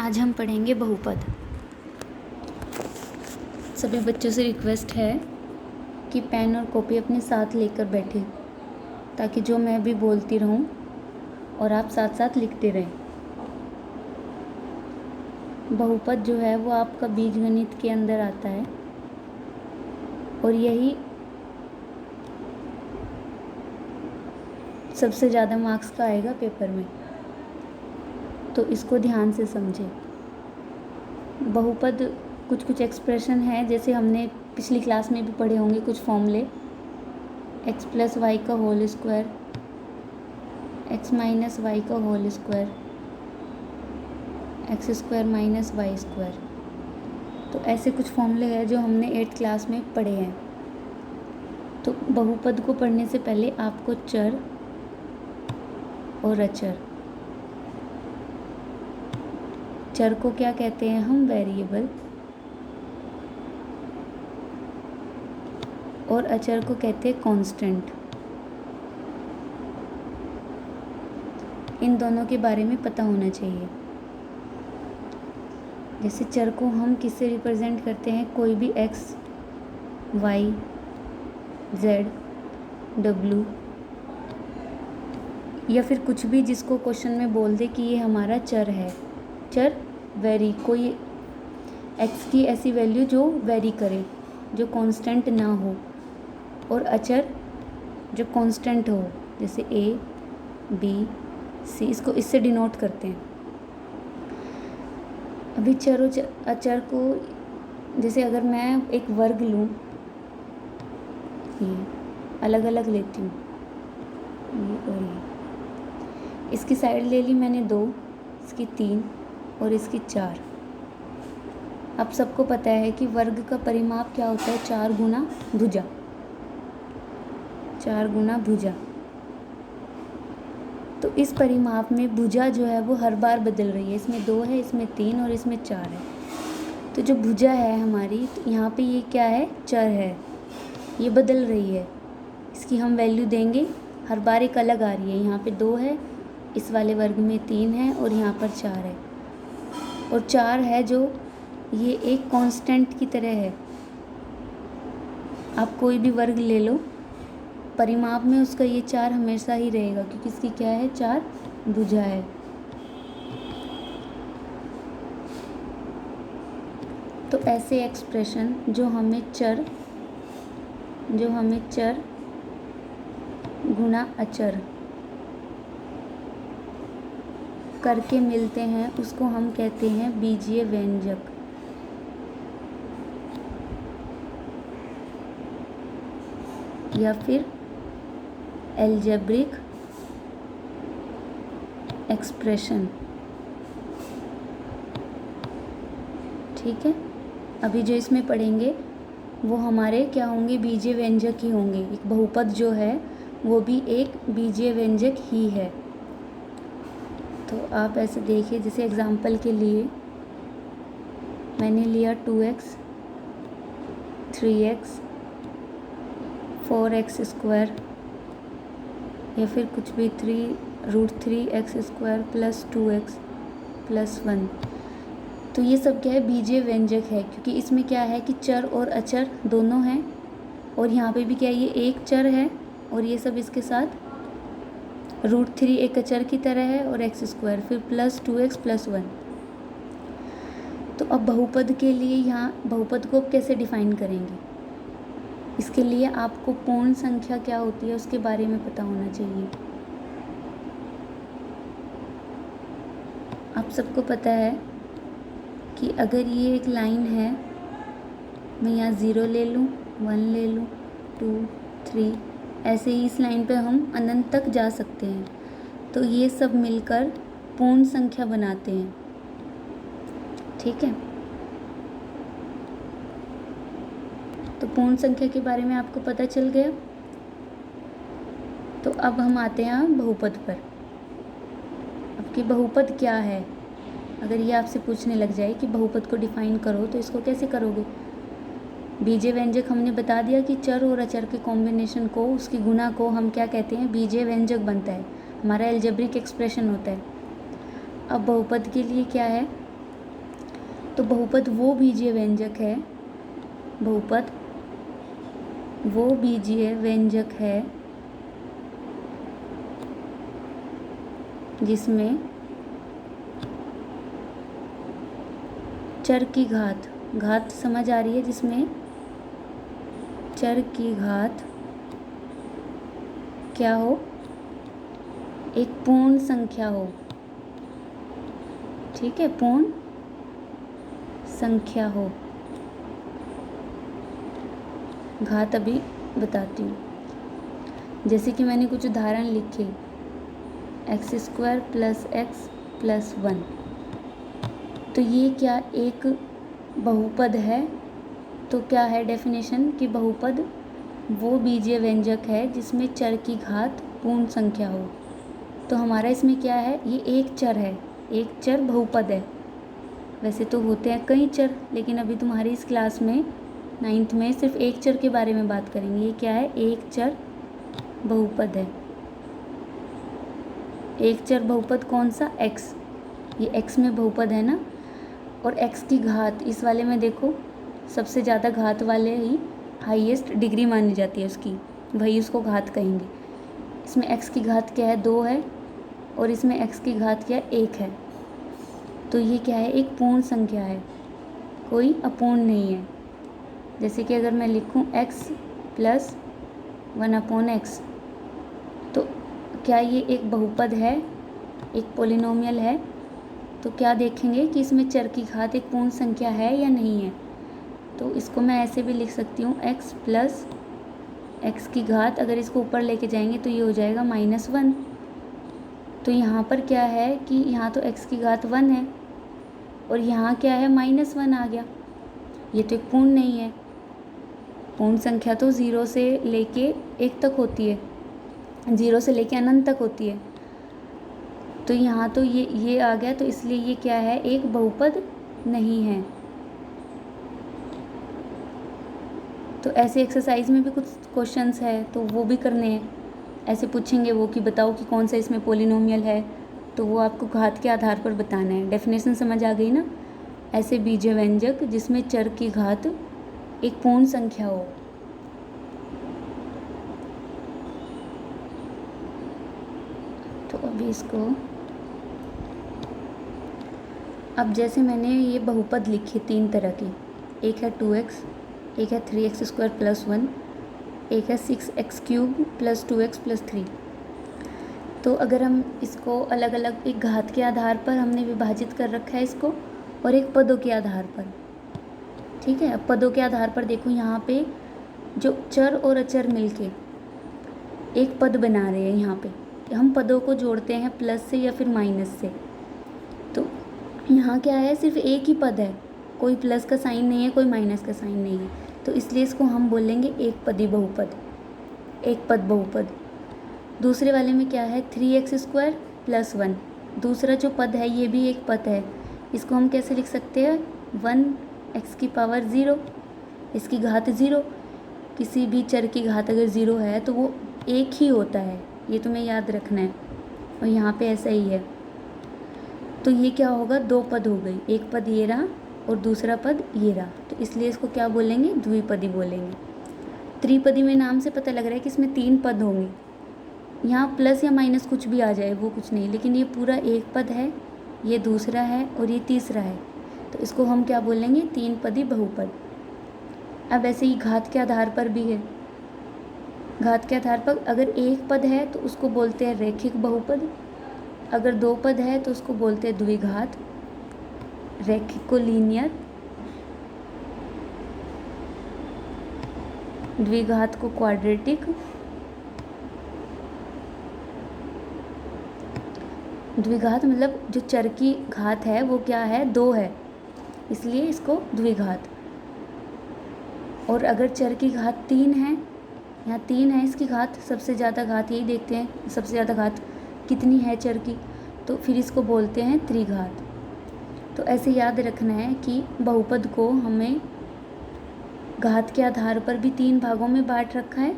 आज हम पढ़ेंगे बहुपद। सभी बच्चों से रिक्वेस्ट है कि पेन और कॉपी अपने साथ लेकर बैठे, ताकि जो मैं भी बोलती रहूं और आप साथ साथ लिखते रहें। बहुपद जो है वो आपका बीजगणित के अंदर आता है और यही सबसे ज़्यादा मार्क्स का आएगा पेपर में, तो इसको ध्यान से समझें। बहुपद कुछ एक्सप्रेशन है, जैसे हमने पिछली क्लास में भी पढ़े होंगे कुछ फॉर्मूले, x प्लस वाई का whole square, x minus y का whole square, x square minus y square. तो ऐसे कुछ फॉर्मूले हैं जो हमने 8th क्लास में पढ़े हैं। तो बहुपद को पढ़ने से पहले आपको चर और अचर, चर को क्या कहते हैं हम, वेरिएबल, और अचर को कहते हैं कांस्टेंट। इन दोनों के बारे में पता होना चाहिए। जैसे चर को हम किससे रिप्रेजेंट करते हैं, कोई भी x, y, z, w या फिर कुछ भी जिसको क्वेश्चन में बोल दे कि ये हमारा चर है। चर वेरी, कोई x की ऐसी वैल्यू जो वेरी करे, जो कांस्टेंट ना हो, और अचर जो कांस्टेंट हो, जैसे a, b, c, इसको इससे डिनोट करते हैं। अभी चर और अचर को, जैसे अगर मैं एक वर्ग लूँ, ये अलग अलग लेती हूँ, ये और ये, इसकी साइड ले ली मैंने 2, इसकी 3 और इसकी 4। अब सबको पता है कि वर्ग का परिमाप क्या होता है, 4 गुना भुजा, 4 गुना भुजा। तो इस परिमाप में भुजा जो है वो हर बार बदल रही है, इसमें 2 है, इसमें 3 और इसमें 4 है। तो जो भुजा है हमारी, तो यहाँ पे ये क्या है, चर है, ये बदल रही है, इसकी हम वैल्यू देंगे, हर बार एक अलग आ रही है। यहाँ पे 2 है, इस वाले वर्ग में 3 है और यहाँ पर 4 है, और 4 है जो ये एक कांस्टेंट की तरह है। आप कोई भी वर्ग ले लो, परिमाप में उसका ये 4 हमेशा ही रहेगा, क्योंकि इसकी क्या है, 4 भुजा है। तो ऐसे एक्सप्रेशन जो हमें चर गुना अचर करके मिलते हैं, उसको हम कहते हैं बीजीय व्यंजक। या फिर एल्जेब्रिक एक्सप्रेशन। ठीक है, अभी जो इसमें पढ़ेंगे वो हमारे क्या होंगे, बीजीय व्यंजक ही होंगे। एक बहुपद जो है वो भी एक बीजीय व्यंजक ही है। तो आप ऐसे देखिए, जैसे एग्जाम्पल के लिए मैंने लिया 2x, 3x, 4x स्क्वायर, या फिर कुछ भी 3√3x square plus 2x plus 1। तो ये सब क्या है, बीजीय व्यंजक है, क्योंकि इसमें क्या है कि चर और अचर दोनों हैं, और यहाँ पे भी क्या है, ये एक चर है और ये सब इसके साथ √3 एक अचर की तरह है, और x स्क्वायर, फिर प्लस 2x प्लस 1। तो अब बहुपद के लिए यहाँ बहुपद को कैसे डिफाइन करेंगे, इसके लिए आपको पूर्ण संख्या क्या होती है उसके बारे में पता होना चाहिए। आप सबको पता है कि अगर ये एक लाइन है, मैं यहाँ 0 ले लूँ, 1 ले लूँ, 2, 3, ऐसे ही इस लाइन पे हम अनंत तक जा सकते हैं। तो ये सब मिलकर पूर्ण संख्या बनाते हैं। ठीक है, तो पूर्ण संख्या के बारे में आपको पता चल गया। तो अब हम आते हैं बहुपद पर। अब कि बहुपद क्या है, अगर ये आपसे पूछने लग जाए कि बहुपद को डिफाइन करो, तो इसको कैसे करोगे। बीजीय व्यंजक हमने बता दिया कि चर और अचर के कॉम्बिनेशन को, उसकी गुना को हम क्या कहते हैं, बीजीय व्यंजक बनता है, हमारा एल्जेब्रिक एक्सप्रेशन होता है। अब बहुपद के लिए क्या है, तो बहुपद वो बीजीय व्यंजक है, बहुपद वो बीजीय व्यंजक है जिसमें चर की घात समझ आ रही है, जिसमें चर की घात क्या हो, एक पूर्ण संख्या हो। ठीक है, पूर्ण संख्या हो। घात अभी बताती हूँ। जैसे कि मैंने कुछ उदाहरण लिखे, x² + x + 1, तो ये क्या एक बहुपद है। तो क्या है डेफिनेशन कि बहुपद वो बीजीय व्यंजक है जिसमें चर की घात पूर्ण संख्या हो। तो हमारा इसमें क्या है, ये एक चर है, एक चर बहुपद है। वैसे तो होते हैं कई चर, लेकिन अभी तुम्हारी इस क्लास में 9th में सिर्फ एक चर के बारे में बात करेंगे। ये क्या है, एक चर बहुपद है। एक चर बहुपद कौन सा, x। ये x में बहुपद है ना, और x की घात इस वाले में देखो, सबसे ज़्यादा घात वाले ही हाईएस्ट डिग्री मानी जाती है उसकी, वही उसको घात कहेंगे। इसमें x की घात क्या है, 2 है, और इसमें x की घात क्या है, 1 है। तो ये क्या है, एक पूर्ण संख्या है, कोई अपूर्ण नहीं है। जैसे कि अगर मैं लिखूं x + 1/x, तो क्या ये एक बहुपद है, एक पॉलिनोमियल है। तो क्या देखेंगे कि इसमें चर की घात एक पूर्ण संख्या है या नहीं है। तो इसको मैं ऐसे भी लिख सकती हूँ, x + x की घात, अगर इसको ऊपर लेके जाएंगे तो ये हो जाएगा -1। तो यहाँ पर क्या है कि यहाँ तो x की घात 1 है, और यहाँ क्या है, -1 आ गया। ये तो एक पूर्ण नहीं है। पूर्ण संख्या तो 0 से लेके 1 तक होती है, 0 से लेके अनंत तक होती है। तो यहाँ तो ये आ गया, तो इसलिए ये क्या है, एक बहुपद नहीं है। तो ऐसे एक्सरसाइज में भी कुछ क्वेश्चंस है, तो वो भी करने हैं। ऐसे पूछेंगे वो कि बताओ कि कौन सा इसमें पॉलिनोमियल है, तो वो आपको घात के आधार पर बताना है। डेफिनेशन समझ आ गई ना। ऐसे बीजीय व्यंजक जिसमें चर की घात एक पूर्ण संख्या हो। तो अभी इसको, अब जैसे मैंने ये बहुपद लिखे 3 तरह की, एक है 2x, एक है 3x² + 1, एक है 6x³ + 2x + 3। तो अगर हम इसको अलग अलग एक घात के आधार पर हमने विभाजित कर रखा है इसको, और एक पदों के आधार पर। ठीक है, अब पदों के आधार पर देखो, यहाँ पे जो चर और अचर मिलके एक पद बना रहे हैं। यहाँ पे हम पदों को जोड़ते हैं प्लस से या फिर माइनस से। तो यहाँ क्या है, सिर्फ एक ही पद है, कोई प्लस का साइन नहीं है, कोई माइनस का साइन नहीं है। तो इसलिए इसको हम बोलेंगे एक पदी बहुपद, एक पद बहुपद। दूसरे वाले में क्या है, 3x² + 1, दूसरा जो पद है ये भी एक पद है। इसको हम कैसे लिख सकते हैं, 1x⁻0, इसकी घात 0। किसी भी चर की घात अगर 0 है तो वो एक ही होता है, ये तुम्हें याद रखना है। और यहाँ पे ऐसा ही है। तो ये क्या होगा, 2 पद हो गई, एक पद ये रहा और दूसरा पद ये रहा। तो इसलिए इसको क्या बोलेंगे, द्विपदी बोलेंगे। त्रिपदी में नाम से पता लग रहा है कि इसमें 3 पद होंगे। यहाँ प्लस या माइनस कुछ भी आ जाए वो कुछ नहीं, लेकिन ये पूरा एक पद है, ये दूसरा है और ये तीसरा है। तो इसको हम क्या बोलेंगे, 3 पदी बहुपद। अब ऐसे ही घात के आधार पर भी है। घात के आधार पर अगर एक पद है तो उसको बोलते हैं रैखिक बहुपद, अगर 2 पद है तो उसको बोलते हैं द्विघात, रैखिक को लीनियर, द्विघात को क्वाड्रेटिक, द्विघात मतलब जो चर की घात है वो क्या है, 2 है, इसलिए इसको द्विघात। और अगर चर की घात 3 है, यहाँ 3 है इसकी घात, सबसे ज़्यादा घात यही देखते हैं, सबसे ज़्यादा घात कितनी है चर की, तो फिर इसको बोलते हैं त्रिघात। तो ऐसे याद रखना है कि बहुपद को हमें घात के आधार पर भी 3 भागों में बांट रखा है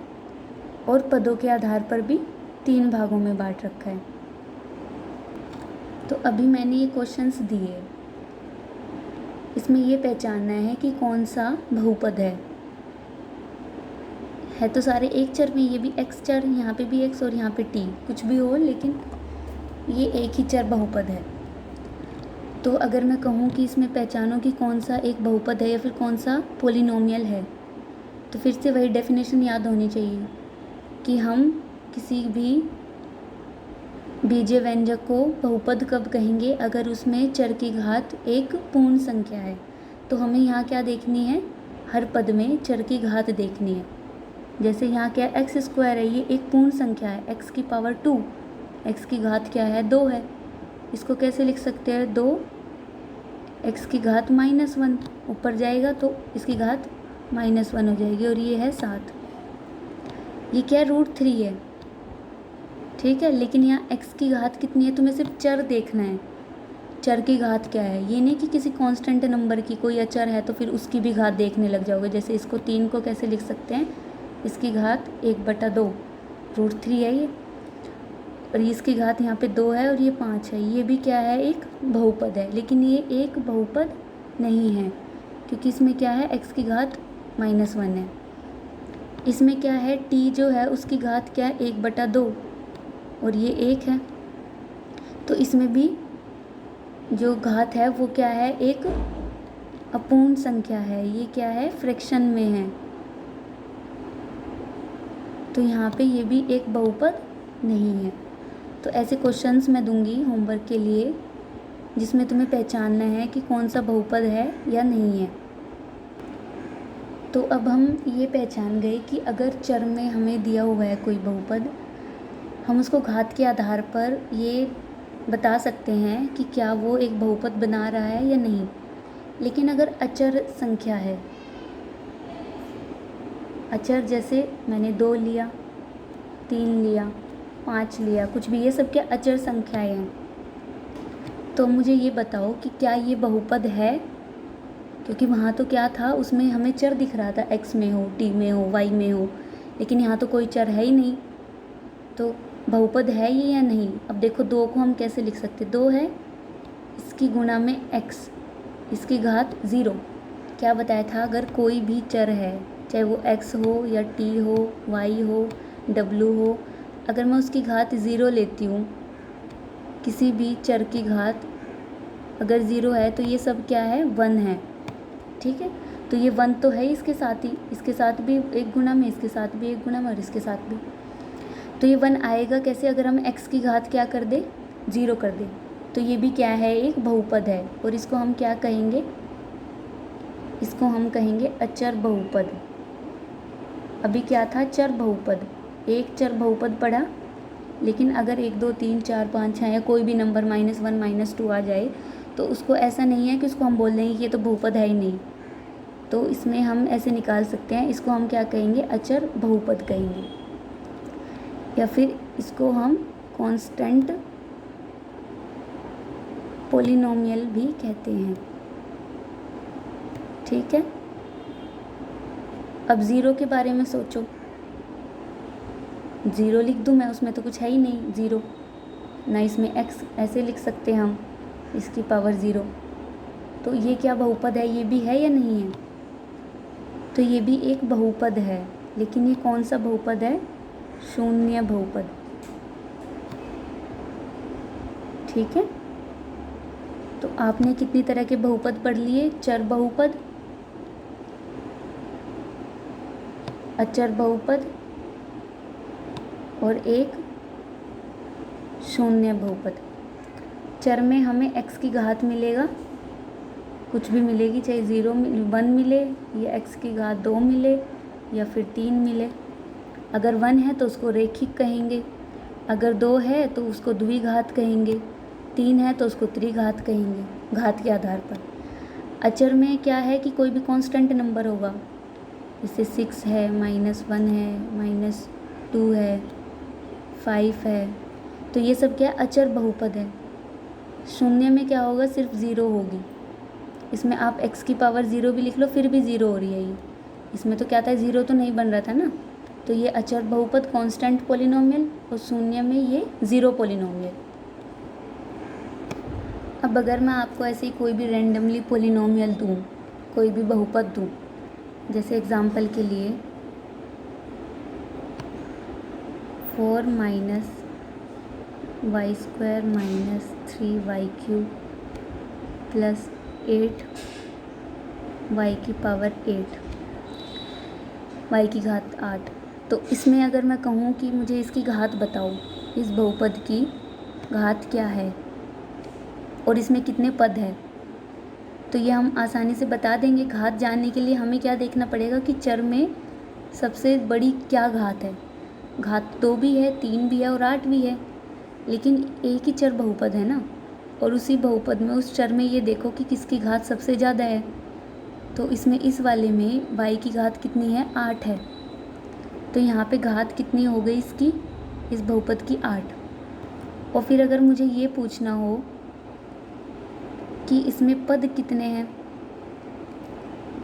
और पदों के आधार पर भी 3 भागों में बांट रखा है। तो अभी मैंने ये क्वेश्चंस दिए, इसमें ये पहचानना है कि कौन सा बहुपद है तो सारे एक चर में, ये भी x चर, यहाँ पे भी x और यहाँ पे t, कुछ भी हो लेकिन ये एक ही चर बहुपद है। तो अगर मैं कहूँ कि इसमें पहचानो कि कौन सा एक बहुपद है या फिर कौन सा पोलिनोमियल है, तो फिर से वही डेफिनेशन याद होनी चाहिए कि हम किसी भी बीजीय व्यंजक को बहुपद कब कहेंगे, अगर उसमें चर की घात एक पूर्ण संख्या है। तो हमें यहाँ क्या देखनी है, हर पद में चर की घात देखनी है। जैसे यहाँ क्या एक्स स्क्वायर है, ये एक पूर्ण संख्या है, x की पावर 2, x की घात क्या है 2 है। इसको कैसे लिख सकते हैं, 2 x की घात -1, ऊपर जाएगा तो इसकी घात -1 हो जाएगी और ये है 7। ये क्या √3 है, ठीक है। लेकिन यहाँ x की घात कितनी है, तुम्हें सिर्फ चर देखना है, चर की घात क्या है। ये नहीं कि किसी कांस्टेंट नंबर की कोई अचर है तो फिर उसकी भी घात देखने लग जाओगे। जैसे इसको 3 को कैसे लिख सकते हैं, इसकी घात 1/2, √3 है ये, और इसकी घात यहाँ पे 2 है और ये 5 है। ये भी क्या है, एक बहुपद है, लेकिन ये एक बहुपद नहीं है क्योंकि इसमें क्या है, x की घात -1 है। इसमें क्या है, t जो है उसकी घात क्या है 1/2 और ये 1 है। तो इसमें भी जो घात है वो क्या है, एक अपूर्ण संख्या है, ये क्या है, फ्रैक्शन में है। तो यहाँ पे ये भी एक बहुपद नहीं है। तो ऐसे क्वेश्चंस मैं दूंगी होमवर्क के लिए जिसमें तुम्हें पहचानना है कि कौन सा बहुपद है या नहीं है। तो अब हम ये पहचान गए कि अगर चर में हमें दिया हुआ है कोई बहुपद, हम उसको घात के आधार पर ये बता सकते हैं कि क्या वो एक बहुपद बना रहा है या नहीं। लेकिन अगर अचर संख्या है, अचर जैसे मैंने 2 लिया, 3 लिया, 5 लिया, कुछ भी, ये सब क्या अचर संख्याएं हैं। तो मुझे ये बताओ कि क्या ये बहुपद है, क्योंकि वहाँ तो क्या था, उसमें हमें चर दिख रहा था, x में हो, t में हो, y में हो, लेकिन यहाँ तो कोई चर है ही नहीं। तो बहुपद है ये या नहीं। अब देखो 2 को हम कैसे लिख सकते, 2 है, इसकी गुणा में x, इसकी घात 0। क्या बताया था, अगर कोई भी चर है, चाहे वो x हो या t हो, y हो, w हो, अगर मैं उसकी घात 0 लेती हूँ, किसी भी चर की घात अगर 0 है तो ये सब क्या है, 1 है, ठीक है। तो ये 1 तो है ही, इसके साथ ही, इसके साथ भी एक गुणा में, इसके साथ भी एक गुणा में और इसके साथ भी। तो ये 1 आएगा कैसे, अगर हम x की घात क्या कर दे, 0 कर दे। तो ये भी क्या है, एक बहुपद है, और इसको हम क्या कहेंगे, इसको हम कहेंगे अचर बहुपद। अभी क्या था, चर बहुपद, एक चर बहुपद पढ़ा। लेकिन अगर 1 2 3 4 5 6 या कोई भी नंबर -1 -2 आ जाए तो उसको ऐसा नहीं है कि उसको हम बोल देंगे कि ये तो बहुपद है ही नहीं। तो इसमें हम ऐसे निकाल सकते हैं, इसको हम क्या कहेंगे, अचर बहुपद कहेंगे, या फिर इसको हम कांस्टेंट पोलिनोमियल भी कहते हैं, ठीक है। अब 0 के बारे में सोचो, 0 लिख दूँ मैं, उसमें तो कुछ है ही नहीं 0 ना, इसमें x ऐसे लिख सकते हैं हम, इसकी पावर 0। तो ये क्या बहुपद है, ये भी है या नहीं है। तो ये भी एक बहुपद है, लेकिन ये कौन सा बहुपद है, शून्य बहुपद, ठीक है। तो आपने कितनी तरह के बहुपद पढ़ लिए, चर बहुपद, अचर बहुपद और एक शून्य बहुपद। चर में हमें x की घात मिलेगा, कुछ भी मिलेगी, चाहे 1 मिले या x की घात 2 मिले या फिर 3 मिले। अगर 1 है तो उसको रैखिक कहेंगे, अगर 2 है तो उसको द्विघात कहेंगे, 3 है तो उसको त्रिघात कहेंगे, घात के आधार पर। अचर में क्या है कि कोई भी कांस्टेंट नंबर होगा, जैसे 6 है, -1 है, -2 है, 5 है, तो ये सब क्या अचर बहुपद है। शून्य में क्या होगा, सिर्फ 0 होगी, इसमें आप x की पावर 0 भी लिख लो फिर भी 0 हो रही है ये, इसमें तो क्या था, 0 तो नहीं बन रहा था ना। तो ये अचर बहुपद कांस्टेंट पोलिनोमियल, और शून्य में ये 0 पोलिनोमियल। अब अगर मैं आपको ऐसे ही कोई भी रैंडमली पोलिनोमियल दूँ, कोई भी बहुपद दूँ, जैसे एग्ज़ाम्पल के लिए 4 minus y square minus 3y³ plus 8 y की पावर 8 y की घात 8। तो इसमें अगर मैं कहूँ कि मुझे इसकी घात बताओ, इस बहुपद की घात क्या है और इसमें कितने पद है, तो ये हम आसानी से बता देंगे। घात जानने के लिए हमें क्या देखना पड़ेगा कि चर में सबसे बड़ी क्या घात है। घात 2 भी है, 3 भी है और 8 भी है, लेकिन एक ही चर बहुपद है ना, और उसी बहुपद में उस चर में ये देखो कि किसकी घात सबसे ज़्यादा है। तो इसमें इस वाले में y की घात कितनी है, 8 है। तो यहाँ पे घात कितनी हो गई इसकी, इस बहुपद की 8। और फिर अगर मुझे ये पूछना हो कि इसमें पद कितने हैं,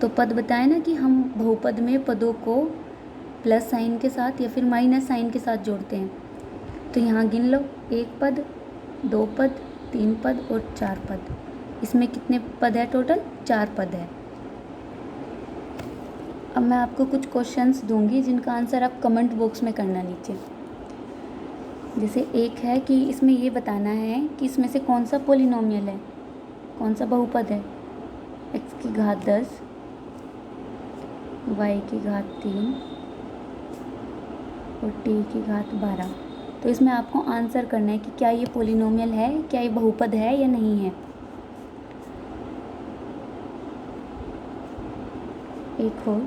तो पद बताए ना कि हम बहुपद में पदों को प्लस साइन के साथ या फिर माइनस साइन के साथ जोड़ते हैं। तो यहाँ गिन लो, 1 पद, 2 पद, 3 पद और 4 पद। इसमें कितने पद है टोटल, 4 पद है। अब मैं आपको कुछ क्वेश्चंस दूंगी जिनका आंसर आप कमेंट बॉक्स में करना नीचे। जैसे एक है कि इसमें ये बताना है कि इसमें से कौन सा पोलिनोमियल है, कौन सा बहुपद है। x की घात 10, y की घात 3 और t की घात 12। तो इसमें आपको आंसर करना है कि क्या ये पोलिनोमियल है, क्या ये बहुपद है या नहीं है। एक और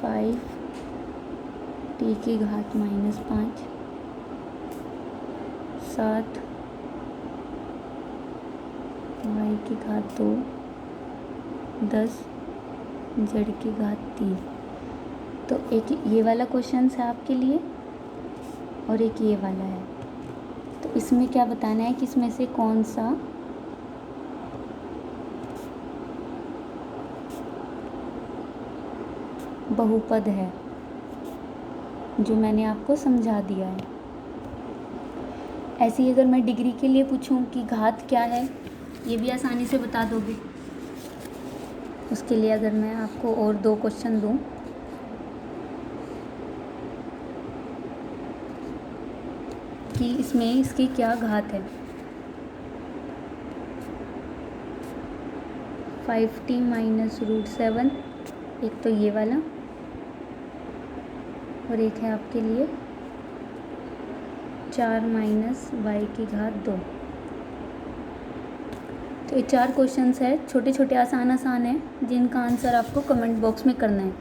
5 t की घात -5, 7 y की घात 2, 10 z की घात 3। तो एक ये वाला क्वेश्चन है आपके लिए और एक ये वाला है। तो इसमें क्या बताना है कि इसमें से कौन सा बहुपद है, जो मैंने आपको समझा दिया है। ऐसे ही अगर मैं डिग्री के लिए पूछूं कि घात क्या है, ये भी आसानी से बता दोगे। उसके लिए अगर मैं आपको और 2 क्वेश्चन दूं, कि इसमें इसकी क्या घात है। 5t - √7, एक तो ये वाला और एक है आपके लिए 4 - y की घात 2। तो ये 4 क्वेश्चंस है, छोटे छोटे आसान हैं, जिनका आंसर आपको कमेंट बॉक्स में करना है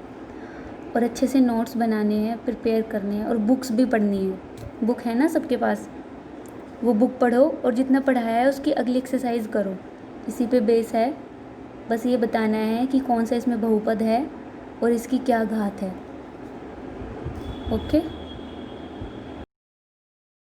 और अच्छे से नोट्स बनाने हैं, प्रिपेयर करने हैं और बुक्स भी पढ़नी है। बुक है ना सबके पास, वो बुक पढ़ो और जितना पढ़ाया है उसकी अगली एक्सरसाइज करो। इसी पे बेस है, बस ये बताना है कि कौन सा इसमें बहुपद है और इसकी क्या घात है। ओके।